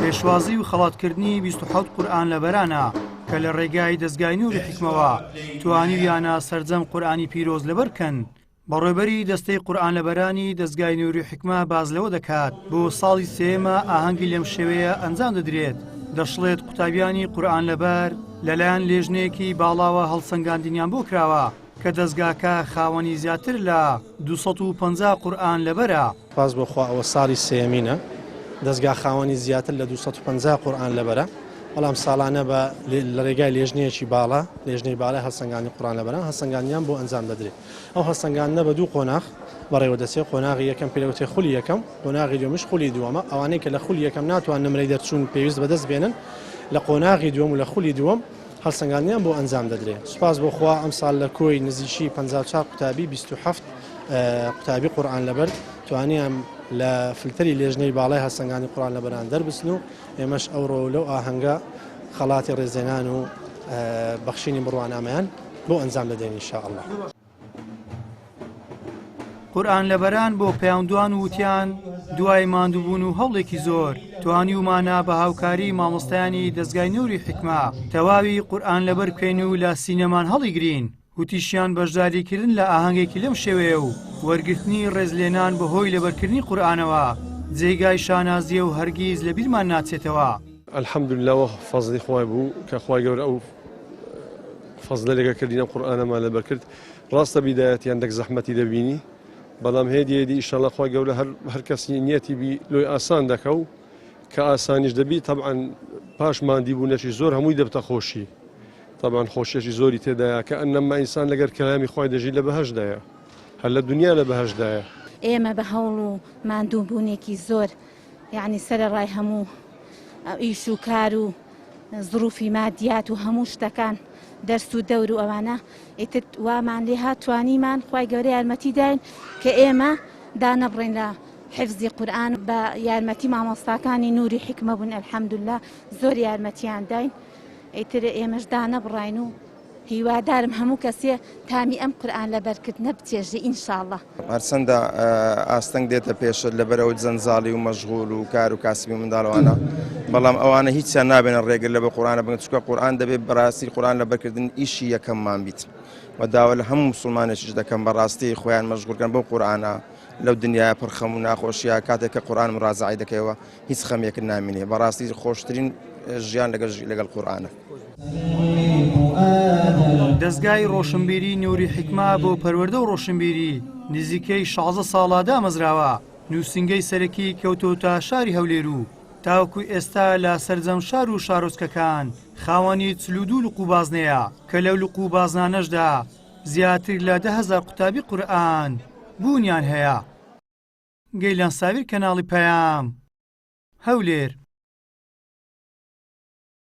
پێشوازی و خەڵاتکردنی 27 قورئان لەبەرانە کە لە ڕێگای دەستگای نووری حکمەوە توانیویانە سەرجەم قورئانی پیرۆز لەبەر بکەن. بەڕێوەبەری دەستەی قورئان لەبەرانی دەستگای نووری حکمە باز لەوە دەکات بۆ ساڵی سێمە ئاهەنگی لەم شێوەیە ئەنجام دەدرێت. دەشڵێت قوتابیانی قورئان لەبەر لەلایەن لێژنەیەکی باڵاوە هەڵسەنگاندنیان بۆ کراوە کە دەستگاکە خاوەنی زیاتر لە 250 قورئان لەبەرە. باز بۆخوا ئەوە ساڵی سێمینە دەستگا خاوەنی زیاتر لە 250 قورئان لەبەرە، بەڵام ساڵانە بە لە ڕێگای لێژنەیەکی باڵا لێژنەی باڵای هەڵسەنگانی قورئان لەبەران هەڵسەنگانیان بۆ ئەنجام دەدرێت. ئەو هەڵسەنگانە بە دوو قۆناغ بەڕێوە دەچێت. قۆناغی یەکەم پێوتێ خولی یەکەم، قۆناغی دووەمش خولی دووەمە. ئەوانەی کە لە خولی یەکەم ناتوان نمرەی دەرچوون پێویست بەدەست بێنن لە قۆناغی دووەم و لە خولی دووەم هەڵسەنگانیان بۆ ئەنجام دەدرێت. سوپاس بۆخوا ئەم ساڵ لە کۆی نزیشی 54 قوتابی 27 قوتابی قورئان لەبەر توانیان لە فلتری لێژنەی باڵای هەڵسەنگانی قورئان لەبەران دەربچن و ئێمەش ئەوڕۆ لەو ئاهەنگە خەڵاتی ڕێزێنان و بەخشینی بڕوانامەیان بۆ ئەنجام دەدەین ئینشاءالله. قورئان لەبەران بۆ پەیامدوان وتیان دوای ماندووبوون و هەوڵێکی زۆر توانی ومانە بە هاوکاری مامۆستایانی دەستگای نووری حکمە تەواوی قورئان لەبەر بکەین و لە سینەمان هەڵیگرین. وتیشیان بەشداریکردن لە ئاهەنگێکی لەم شێوەیە و وەرگرتنی ڕێزلێنان بەهۆی لەبەرکردنی قورئانەوە جێگای شانازیە و هەرگیز لە بیرمان ناچێتەوە. الحەمدولله فەزڵی خوای بوو کە خوای گەورە ئەو فەزلە لەگەکردینە قورئانەمان لەبەر کرد. ڕاستە بیدایەتیان دەک زەحمەتی دەبینی، بەڵام هێدی ئیشەڵڵا خوای گەورە هەر کەسی نیەتی بی لۆی ئاسان دەکە و کە ئاسانیش دەبی تەبعەن پاش ماندیبوونەشی زۆر هەمووی دەبتە خۆشی. طبعا خۆشیێکی زۆری تێدایە کە ئەنەما ئینسان لەگەر کەلامی خوای دەژی لە بەهەشدایە، هەر لە دنیا لە بەهەشدایە. ئێمە بە هەوڵ و ماندووبوونێکی زۆر یعنی سەرەڕای هەموو ئیش و کار و زروفی مادیات و هەموو شتەکان دەرس و دەور و ئەوانە ئیتر وامان لێ هاتوانیمان خوای گەورە یارمەتی داین کە ئێمە دانەبڕین لە حفزی قورئان بە یارمەتی مامۆستاکانی نووری حکمە بوون. ئەلحەمدولله زۆر یارمەتیان داین. ئیتر ئێمەش دانەبڕین و هیوادارم هەموو کەسێ تامی ئەم قورئان لەبەرکردنە بچێژی ئینشاءالله. هەرچەندە ئاستەنگ دێتە پێشت لەبەرەوە جەنجاڵی و مەشغوڵ و کار و کاسبی منداڵەوانە، بەڵام ئەوانە هیچیان نابێنە ڕێگر لەبەر قورئانە بگەن، چونکە قورئان دەبێت بەڕاستی قورئان لەبەرکردن ئیشی یەکەممان بیت و داوا لە هەموو مسلمانێکیش دەکەم بەڕاستی خۆیان مەشغوڵکەن بەو قورئانە. لەو دنیای پڕخەم و ناخۆشیە کاتێک کە قورئان مڕازعی دەکەیەوە هیچ خەمێک نامێنێ. بەڕاستی خۆشترین ژیان لەگەڵ قورئانە. دەستگای ڕۆشنبیری نووری حکمە بۆ پەروەردە و ڕۆشنبیری نزیکەی 16 ساڵە دامەزراوە. نووسنگەی سەرەکی کەوتۆتە شاری هەولێر و تاوەکو ئێستا لە سەرجەم شار و شارۆچکەکان خاوەنی 42 لقوبازنەیە کە لەو لقوبازنانەشدا زیاتر لە 10,000 قوتابی قورئان بوونیان هەیە. گەیلان ساویر کەناڵی پەیام هەولێر.